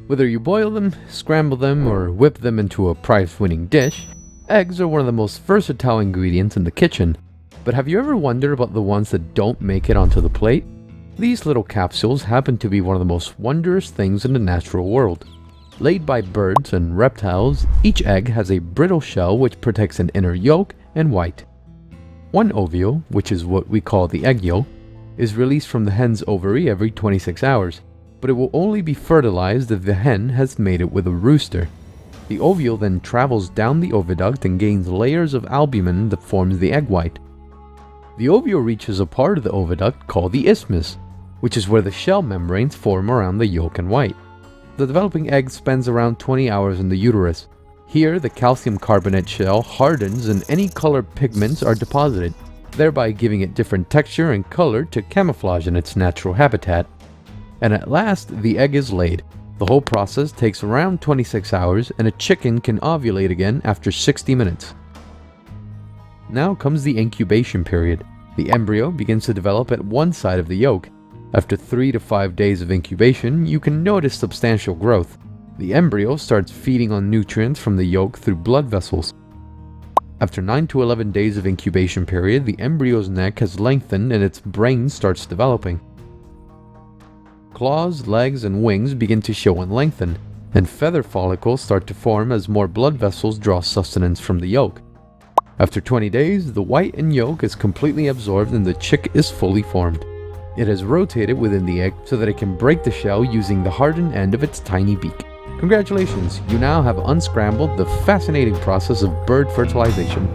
Whether you boil them, scramble them, or whip them into a prize-winning dish, eggs are one of the most versatile ingredients in the kitchen. But have you ever wondered about the ones that don't make it onto the plate? These little capsules happen to be one of the most wondrous things in the natural world. Laid by birds and reptiles, each egg has a brittle shell which protects an inner yolk and white. One ovule, which is what we call the egg yolk, is released from the hen's ovary every 26 hours, but it will only be fertilized if the hen has mated with a rooster. The ovule then travels down the oviduct and gains layers of albumin that forms the egg white. The ovule reaches a part of the oviduct called the isthmus, which is where the shell membranes form around the yolk and white. The developing egg spends around 20 hours in the uterus. Here, the calcium carbonate shell hardens and any colored pigments are deposited, thereby giving it different texture and color to camouflage in its natural habitat. And at last, the egg is laid. The whole process takes around 26 hours, and a chicken can ovulate again after 60 minutes. Now comes the incubation period. The embryo begins to develop at one side of the yolk. After 3 to 5 days of incubation, you can notice substantial growth. The embryo starts feeding on nutrients from the yolk through blood vessels. After 9 to 11 days of incubation period, the embryo's neck has lengthened and its brain starts developing. Claws, legs, and wings begin to show and lengthen, and feather follicles start to form as more blood vessels draw sustenance from the yolk. After 20 days, the white and yolk is completely absorbed and the chick is fully formed. It has rotated within the egg so that it can break the shell using the hardened end of its tiny beak. Congratulations, you now have unscrambled the fascinating process of bird fertilization.